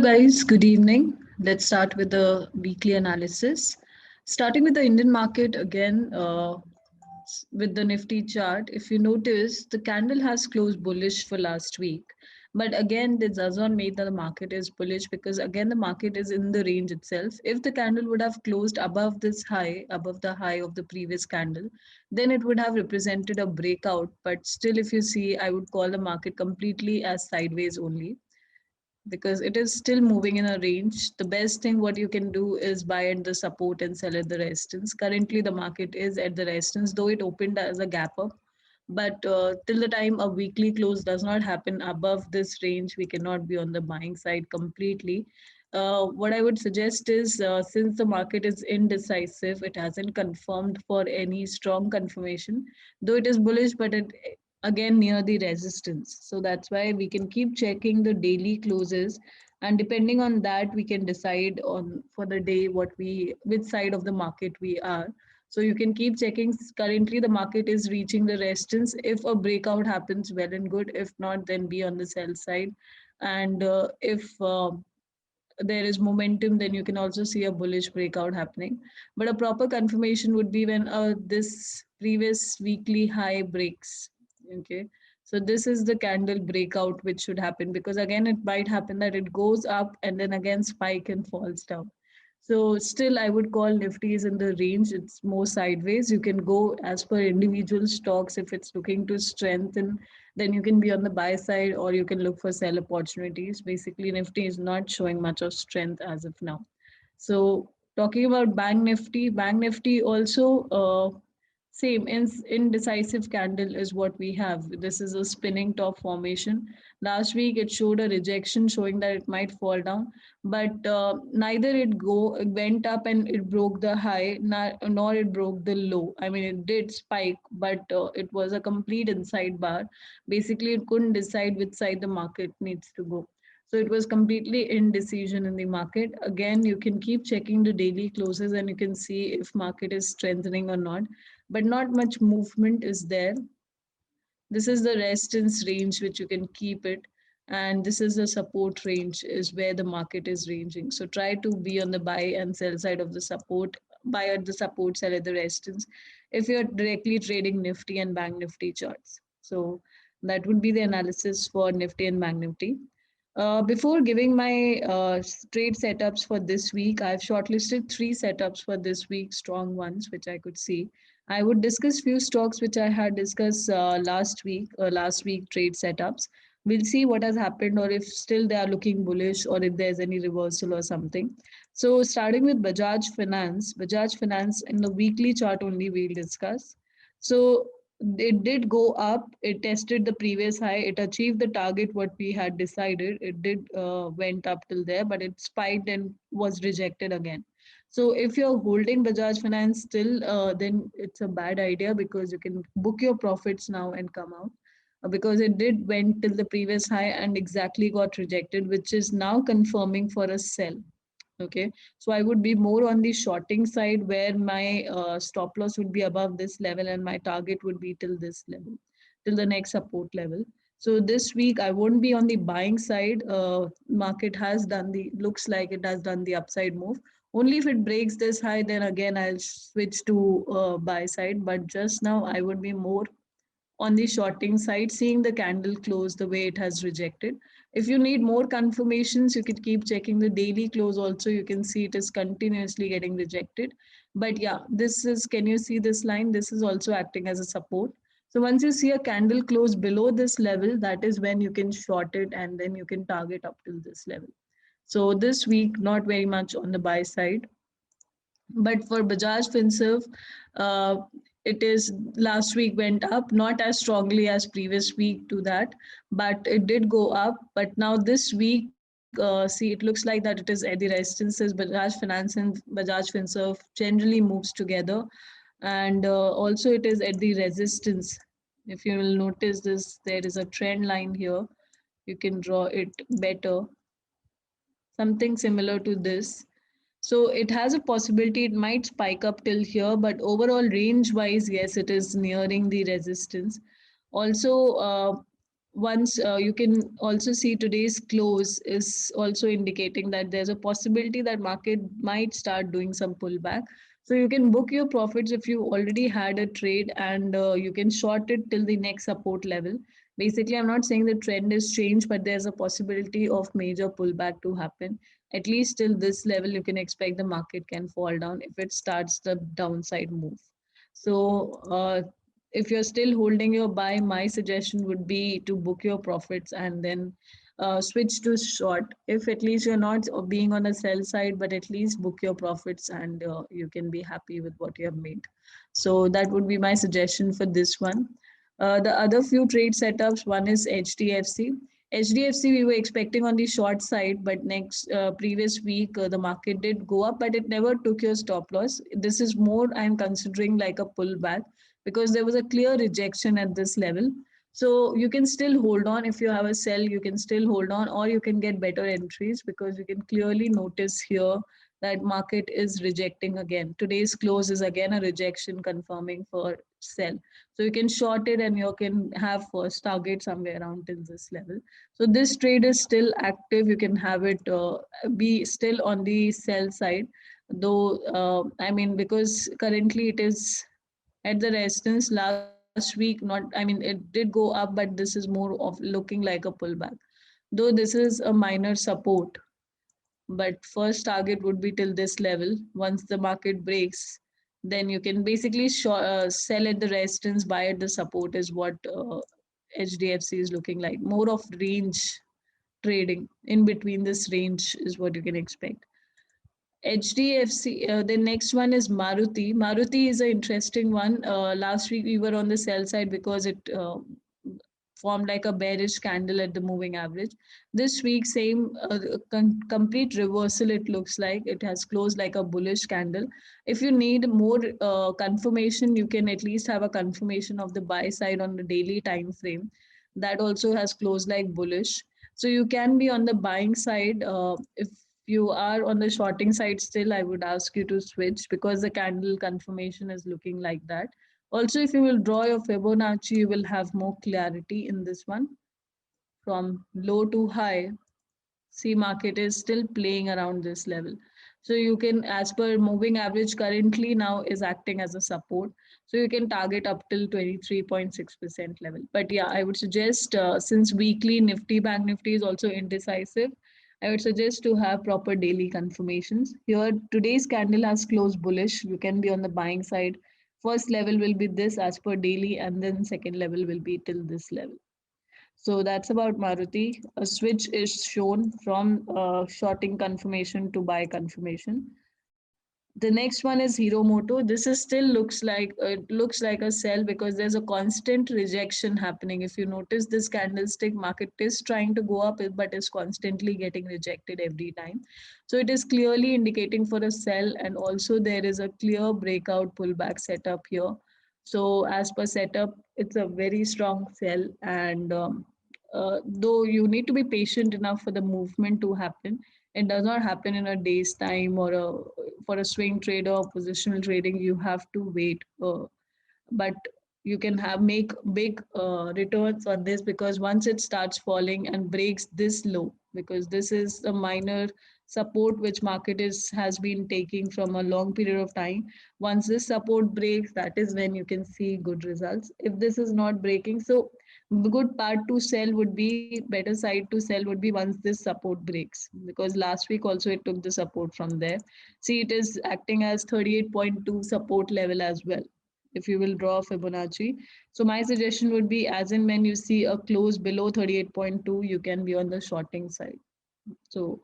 guys, good evening. Let's start with the weekly analysis. Starting with the Indian market again, with the Nifty chart. If you notice, the candle has closed bullish for last week. But again, this does not mean that the market is bullish because again, the market is in the range itself. If the candle would have closed above this high, above the high of the previous candle, then it would have represented a breakout. But still, if you see, I would call the market completely as sideways only because it is still moving in a range. The best thing what you can do is buy at the support and sell at the resistance. Currently, the market is at the resistance, though it opened as a gap up. But till the time a weekly close does not happen above this range, we cannot be on the buying side completely. What I would suggest is since the market is indecisive, it hasn't confirmed for any strong confirmation, though it is bullish, but it again near the resistance. So that's why we can keep checking the daily closes, and depending on that, we can decide on for the day which side of the market we are. So you can keep checking. Currently, the market is reaching the resistance. If a breakout happens, well and good. If not, then be on the sell side. And if there is momentum, then you can also see a bullish breakout happening. But a proper confirmation would be when this previous weekly high breaks. Okay. So this is the candle breakout which should happen because again it might happen that it goes up and then again spike and falls down. So still I would call Nifty is in the range. It's more sideways. You can go as per individual stocks. If it's looking to strengthen, then you can be on the buy side or you can look for sell opportunities. Basically, Nifty is not showing much of strength as of now. So talking about Bank Nifty also same indecisive candle is what we have. This is a spinning top formation. Last week it showed a rejection showing that it might fall down, but neither it went up and it broke the high, nor it broke the low. I mean, it did spike, but it was a complete inside bar. Basically, it couldn't decide which side the market needs to go. So it was completely indecision in the market. Again, you can keep checking the daily closes and you can see if market is strengthening or not, but not much movement is there. This is the resistance range which you can keep it, and this is the support range is where the market is ranging. So try to be on the buy and sell side of the support, buy at the support, sell at the resistance if you're directly trading Nifty and Bank Nifty charts. So that would be the analysis for Nifty and Bank Nifty. Before giving my trade setups for this week, I've shortlisted three setups for this week, strong ones, which I could see. I would discuss few stocks which I had discussed last week trade setups. We'll see what has happened or if still they are looking bullish or if there's any reversal or something. So starting with Bajaj Finance in the weekly chart only we'll discuss. So it did go up. It tested the previous high. It achieved the target what we had decided. It did went up till there, but it spiked and was rejected again. So if you're holding Bajaj Finance still, then it's a bad idea because you can book your profits now and come out. Because it did went till the previous high and exactly got rejected, which is now confirming for a sell. Okay, so I would be more on the shorting side where my stop loss would be above this level and my target would be till this level, till the next support level. So this week I won't be on the buying side. Market has done the looks like it has done the upside move. Only if it breaks this high, then again I'll switch to buy side. But just now I would be more on the shorting side, seeing the candle close the way it has rejected. If you need more confirmations, you could keep checking the daily close also. You can see it is continuously getting rejected. But yeah, this is, can you see this line? This is also acting as a support. So once you see a candle close below this level, that is when you can short it and then you can target up till this level. So this week, not very much on the buy side. But for Bajaj Finserv, uh, it is last week went up, not as strongly as previous week to that, but it did go up. But now this week, see, it looks like that it is at the resistances. Bajaj Finance and Bajaj Finserv generally moves together, and also it is at the resistance. If you will notice this, there is a trend line here. You can draw it better, something similar to this. So it has a possibility it might spike up till here, but overall range wise, yes, it is nearing the resistance. Also, once you can also see today's close is also indicating that there's a possibility that market might start doing some pullback. So you can book your profits if you already had a trade, and you can short it till the next support level. Basically, I'm not saying the trend is changed, but there's a possibility of major pullback to happen. At least till this level, you can expect the market can fall down if it starts the downside move. So if you're still holding your buy, my suggestion would be to book your profits and then switch to short. If at least you're not being on the sell side, but at least book your profits, and you can be happy with what you have made. So that would be my suggestion for this one. The other few trade setups, one is HDFC. HDFC, we were expecting on the short side, but next previous week the market did go up, but it never took your stop loss. This is more I'm considering like a pullback, because there was a clear rejection at this level. So you can still hold on. If you have a sell, you can still hold on, or you can get better entries, because you can clearly notice here that market is rejecting again. Today's close is again a rejection confirming for sell. So you can short it and you can have first target somewhere around till this level. So this trade is still active. You can have it be still on the sell side, though I mean, because currently it is at the resistance last week. Not, I mean, it did go up, but this is more of looking like a pullback, though this is a minor support. But first target would be till this level. Once the market breaks, then you can basically sell at the resistance, buy at the support, is what HDFC is looking like. More of range trading. In between this range is what you can expect. HDFC, the next one is Maruti. Maruti is an interesting one. Last week we were on the sell side because it formed like a bearish candle at the moving average. This week, same complete reversal. It looks like it has closed like a bullish candle. If you need more confirmation, you can at least have a confirmation of the buy side on the daily time frame. That also has closed like bullish. So you can be on the buying side. If you are on the shorting side still, I would ask you to switch, because the candle confirmation is looking like that. Also, if you will draw your Fibonacci, you will have more clarity in this one. From low to high, see, market is still playing around this level. So you can, as per moving average currently now is acting as a support. So you can target up till 23.6% level. But yeah, I would suggest, since weekly Nifty, Bank Nifty is also indecisive, I would suggest to have proper daily confirmations. Here, today's candle has closed bullish. You can be on the buying side. First level will be this as per daily, and then second level will be till this level. So that's about Maruti. A switch is shown from shorting confirmation to buy confirmation. The next one is Hero Moto. This is still looks like a sell, because there's a constant rejection happening. If you notice this candlestick, market is trying to go up, but is constantly getting rejected every time. So it is clearly indicating for a sell, and also there is a clear breakout pullback setup here. So as per setup, it's a very strong sell, and though you need to be patient enough for the movement to happen, it does not happen in a day's time, or for a swing trader or positional trading. You have to wait, but you can have make big returns on this, because once it starts falling and breaks this low, because this is a minor support which market is has been taking from a long period of time. Once this support breaks, that is when you can see good results. If this is not breaking, so the good part to sell would be, better side to sell would be once this support breaks, because last week also it took the support from there. See, it is acting as 38.2 support level as well, if you will draw Fibonacci. So my suggestion would be, as in when you see a close below 38.2, you can be on the shorting side. So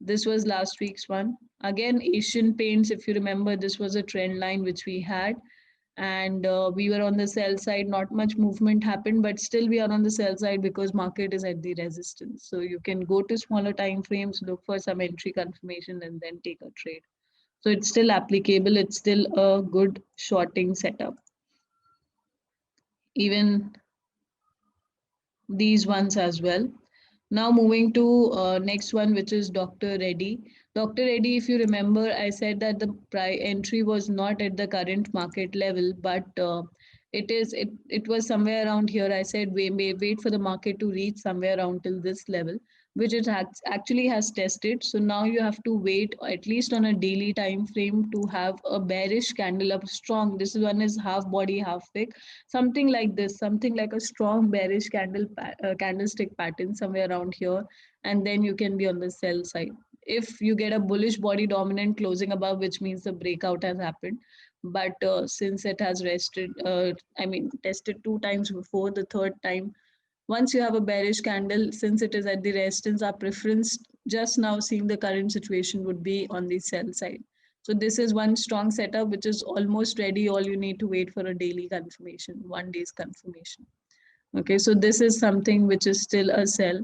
this was last week's one. Again, Asian Paints, if you remember, this was a trend line which we had, and we were on the sell side. Not much movement happened, but still we are on the sell side because market is at the resistance. So you can go to smaller time frames, look for some entry confirmation, and then take a trade. So it's still applicable. It's still a good shorting setup. Even these ones as well. Now moving to next one, which is Dr. Reddy. Dr. Reddy, if you remember, I said that the entry was not at the current market level, but it was somewhere around here. I said we may wait for the market to reach somewhere around till this level, which it actually has tested. So now you have to wait at least on a daily time frame to have a bearish candle up strong. This one is half body, half wick, something like this, something like a strong bearish candlestick pattern somewhere around here, and then you can be on the sell side. If you get a bullish body dominant closing above, which means the breakout has happened. But since it has rested, I mean tested two times before, the third time, once you have a bearish candle, since it is at the resistance, our preference just now seeing the current situation would be on the sell side. So this is one strong setup which is almost ready. All you need to wait for a daily confirmation, 1 day's confirmation. Okay, so this is something which is still a sell.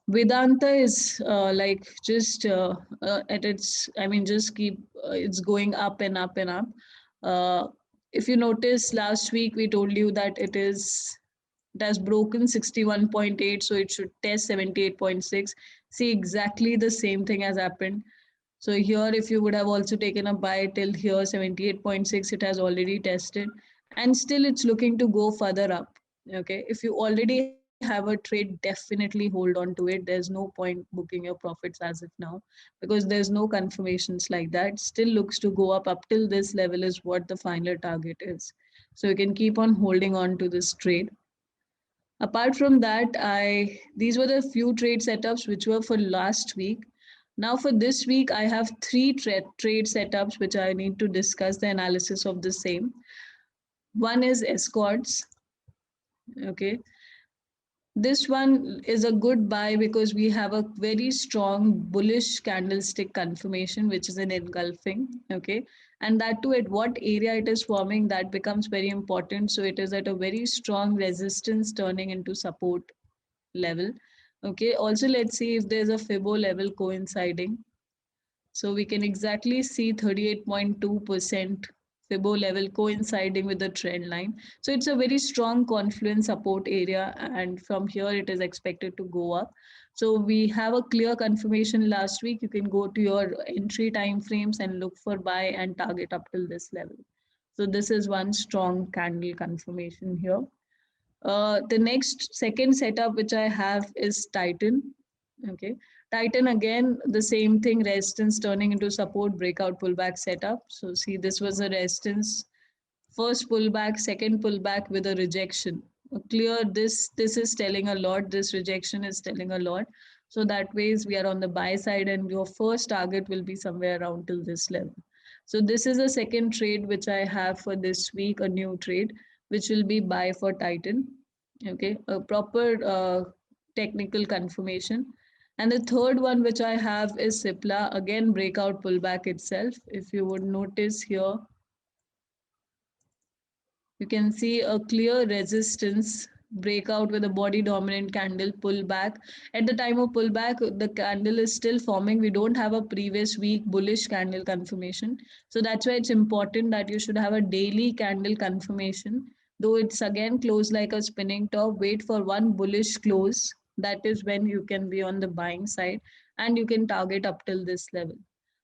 Vedanta is like just at its, I mean, just keep, it's going up and up and up. Uh, if you notice, last week we told you that it has broken 61.8, so it should test 78.6. See, exactly the same thing has happened. So here, if you would have also taken a buy till here, 78.6, it has already tested, and still it's looking to go further up. Okay, if you already have a trade, definitely hold on to it. There's no point booking your profits as of now, because there's no confirmations like that. Still looks to go up till this level is what the final target is. So you can keep on holding on to this trade. Apart from that, I these were the few trade setups which were for last week. Now for this week, I have three trade setups which I need to discuss the analysis of the same. One is escorts. Okay, this one is a good buy because we have a very strong bullish candlestick confirmation, which is an engulfing. Okay, and that too at what area it is forming, that becomes very important. So it is at a very strong resistance turning into support level. Okay, also let's see if there's a Fibo level coinciding. So we can exactly see 38.2% Fibo level coinciding with the trend line. So it's a very strong confluence support area, and from here it is expected to go up. So we have a clear confirmation last week. You can go to your entry time frames and look for buy and target up till this level. So this is one strong candle confirmation here. The next second setup which I have is Titan. Okay, Titan again the same thing, resistance turning into support, breakout pullback setup. So see, this was a resistance, first pullback, second pullback with a rejection. Clear, this is telling a lot. This rejection is telling a lot. So that ways we are on the buy side, and your first target will be somewhere around till this level. So this is a second trade which I have for this week, a new trade, which will be buy for Titan. Okay, a proper technical confirmation. And the third one which I have is Cipla, again breakout pullback itself. If you would notice here, you can see a clear resistance breakout with a body dominant candle pullback. At the time of pullback, the candle is still forming. We don't have a previous week bullish candle confirmation. So that's why it's important that you should have a daily candle confirmation. Though it's again closed like a spinning top, wait for one bullish close. That is when you can be on the buying side and you can target up till this level.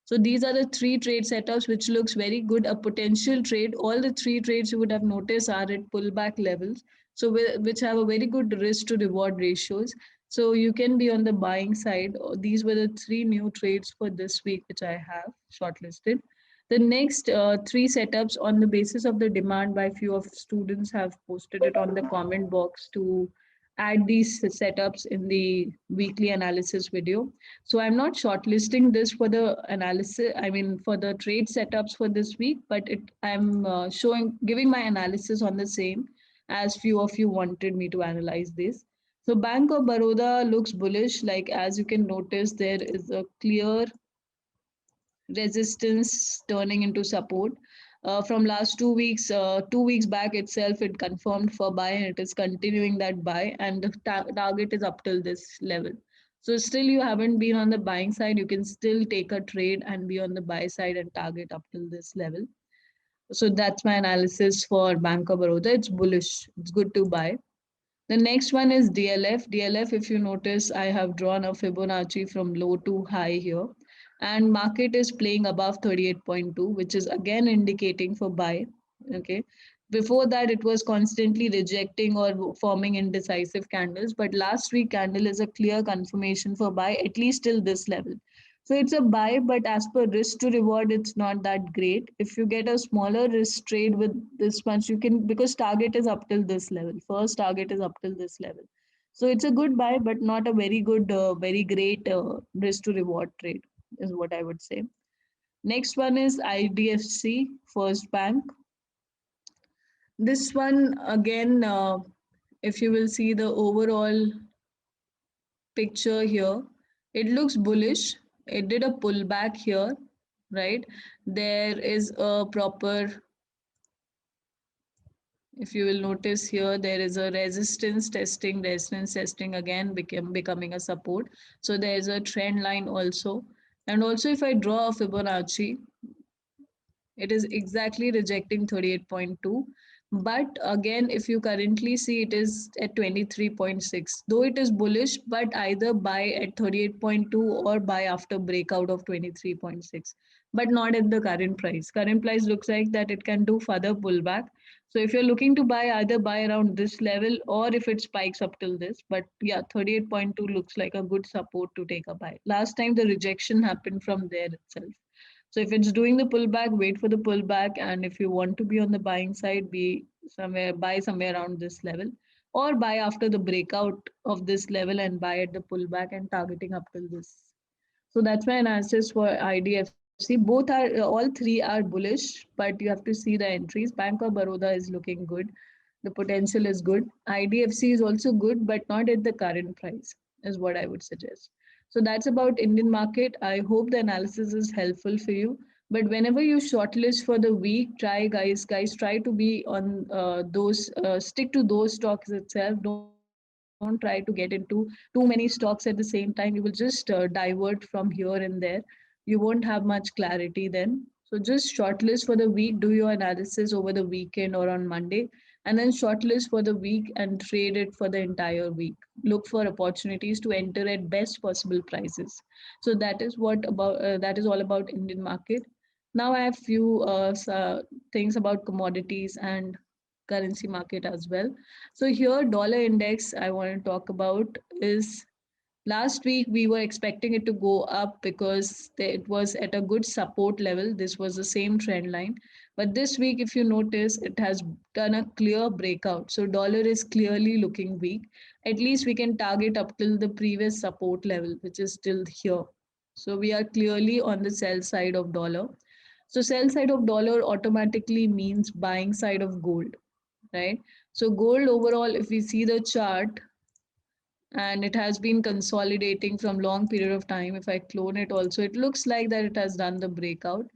So these are the three trade setups which looks very good. A potential trade, all the three trades you would have noticed are at pullback levels, so which have a very good risk to reward ratios. So you can be on the buying side. These were the three new trades for this week which I have shortlisted. The next three setups on the basis of the demand by few of students have posted it on the comment box to add these setups in the weekly analysis video. So I'm not shortlisting this for the analysis, I mean for the trade setups for this week, but I'm giving my analysis on the same as few of you wanted me to analyze this. So Bank of Baroda looks bullish, like as you can notice, there is a clear resistance turning into support. From last 2 weeks, 2 weeks back itself, it confirmed for buy and it is continuing that buy, and the target is up till this level. So still you haven't been on the buying side, you can still take a trade and be on the buy side and target up till this level. So that's my analysis for Bank of Baroda. It's bullish. It's good to buy. The next one is DLF. DLF, if you notice, I have drawn a Fibonacci from low to high here. And market is playing above 38.2, which is again indicating for buy. Okay. Before that, it was constantly rejecting or forming indecisive candles. But last week candle is a clear confirmation for buy, at least till this level. So it's a buy, but as per risk to reward, it's not that great. If you get a smaller risk trade with this much, you can, because target is up till this level. First target is up till this level. So it's a good buy, but not a very good, very great risk to reward trade, is what I would say. Next one is IDFC First Bank. This one again, if you will see the overall picture here, it looks bullish. It did a pullback here, right? There is a proper, if you will notice here, there is a resistance testing again becoming a support. So there is a trend line also. And also if I draw a Fibonacci, it is exactly rejecting 38.2. But again, if you currently see, it is at 23.6. Though it is bullish, but either buy at 38.2 or buy after breakout of 23.6. But not at the current price. Current price looks like that it can do further pullback. So if you're looking to buy, either buy around this level or if it spikes up till this. But yeah, 38.2 looks like a good support to take a buy. Last time the rejection happened from there itself. So if it's doing the pullback, wait for the pullback. And if you want to be on the buying side, buy somewhere around this level, or buy after the breakout of this level and buy at the pullback and targeting up till this. So that's my analysis for IDFC. All three are bullish, but you have to see the entries. Bank of Baroda is looking good. The potential is good. IDFC is also good, but not at the current price, is what I would suggest. So that's about Indian market. I hope the analysis is helpful for you. But whenever you shortlist for the week, guys, try to be on stick to those stocks itself. Don't try to get into too many stocks at the same time. You will just divert from here and there. You won't have much clarity then. So just shortlist for the week, do your analysis over the weekend or on Monday, and then shortlist for the week and trade it for the entire week. Look for opportunities to enter at best possible prices. So that is all about Indian market. Now I have few things about commodities and currency market as well. So here dollar index I want to talk about is, last week we were expecting it to go up because it was at a good support level. This was the same trend line. But this week, if you notice, it has done a clear breakout. So dollar is clearly looking weak. At least we can target up till the previous support level, which is still here. So we are clearly on the sell side of dollar. So sell side of dollar automatically means buying side of gold, right? So gold overall, if we see the chart, and it has been consolidating from long period of time. If I clone it also, it looks like that it has done the breakout.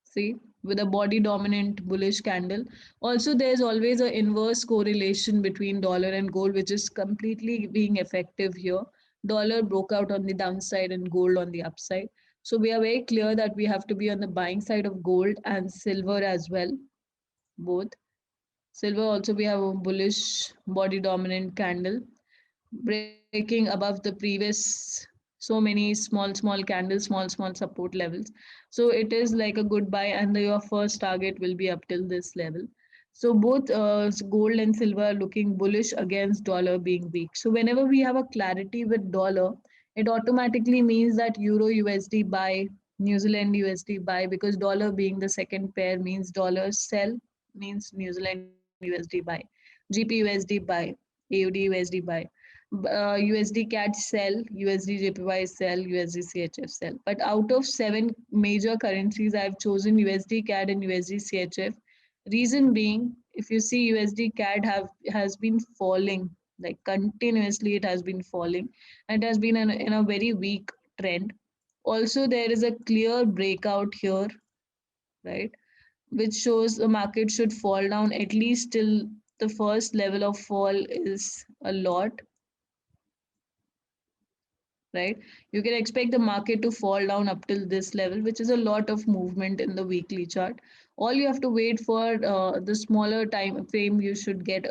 See, with a body dominant bullish candle. Also, there's always an inverse correlation between dollar and gold, which is completely being effective here. Dollar broke out on the downside and gold on the upside. So we are very clear that we have to be on the buying side of gold and silver as well, both. Silver also we have a bullish body dominant candle breaking above the previous, so many small candles, small support levels. So it is like a good buy, and your first target will be up till this level. So both gold and silver are looking bullish against dollar being weak. So whenever we have a clarity with dollar, it automatically means that euro USD buy, New Zealand USD buy, because dollar being the second pair means dollar sell, means New Zealand USD buy, GP USD buy, AUD USD buy, USD CAD sell, USD JPY sell, USD CHF sell. But out of seven major currencies, I've chosen USD CAD and USD CHF. Reason being, if you see USD CAD has been falling, like continuously it has been falling, and it has been in a very weak trend. Also, there is a clear breakout here, right, which shows the market should fall down at least till the first level of fall is a lot, right? You can expect the market to fall down up till this level, which is a lot of movement in the weekly chart. All you have to wait for the smaller time frame, you should get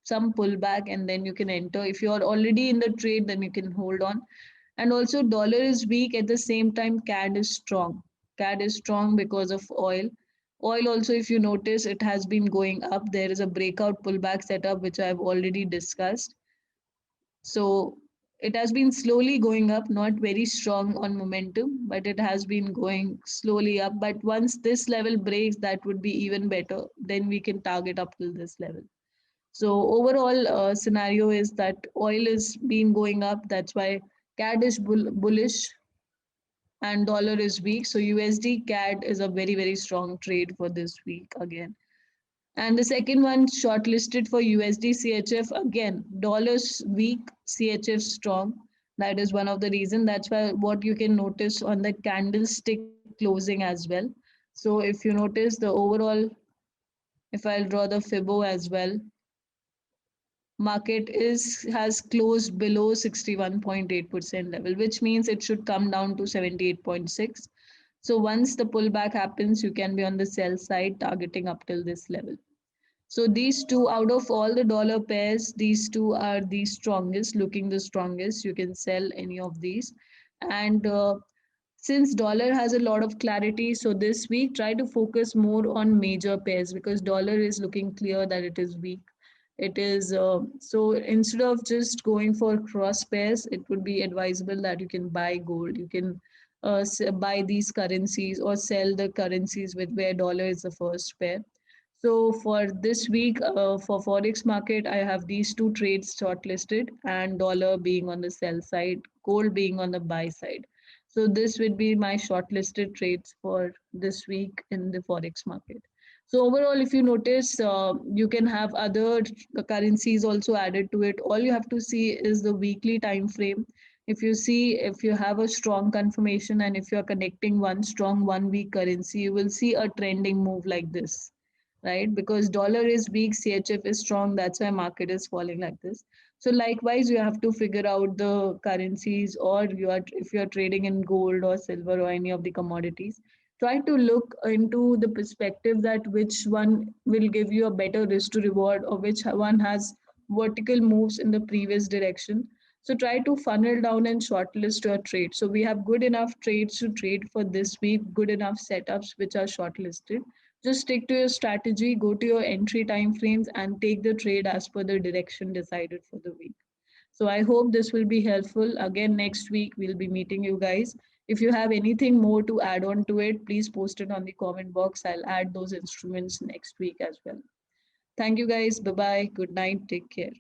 some pullback and then you can enter. If you are already in the trade, then you can hold on. And also dollar is weak, at the same time CAD is strong. CAD is strong because of oil. Oil also, if you notice, it has been going up. There is a breakout pullback setup, which I've already discussed. So it has been slowly going up, not very strong on momentum, but it has been going slowly up. But once this level breaks, that would be even better. Then we can target up till this level. So overall scenario is that oil is been going up. That's why CAD is bullish and dollar is weak. So USD CAD is a very, very strong trade for this week again. And the second one shortlisted for USD CHF again, dollars weak, CHF strong. That is one of the reason. That's why what you can notice on the candlestick closing as well. So if you notice the overall, if I'll draw the Fibo as well, market is has closed below 61.8% level, which means it should come down to 78.6. So once the pullback happens, you can be on the sell side targeting up till this level. So these two, out of all the dollar pairs, these two are the strongest, looking the strongest. You can sell any of these. And since dollar has a lot of clarity, so this week try to focus more on major pairs because dollar is looking clear that it is weak. It is so instead of just going for cross pairs, it would be advisable that you can buy gold. You can buy these currencies or sell the currencies with where dollar is the first pair. So for this week, for forex market, I have these two trades shortlisted, and dollar being on the sell side, gold being on the buy side. So this would be my shortlisted trades for this week in the forex market. So overall, if you notice, you can have other currencies also added to it. All you have to see is the weekly time frame. If you see, if you have a strong confirmation and if you're connecting one strong 1 week currency, you will see a trending move like this, right? Because dollar is weak, CHF is strong. That's why market is falling like this. So likewise, you have to figure out the currencies, or you are if you are trading in gold or silver or any of the commodities. Try to look into the perspective that which one will give you a better risk to reward, or which one has vertical moves in the previous direction. So try to funnel down and shortlist your trade. So we have good enough trades to trade for this week, good enough setups which are shortlisted. Just stick to your strategy, go to your entry time frames, and take the trade as per the direction decided for the week. So I hope this will be helpful. Again, next week we'll be meeting you guys. If you have anything more to add on to it, please post it on the comment box. I'll add those instruments next week as well. Thank you guys. Bye bye. Good night. Take care.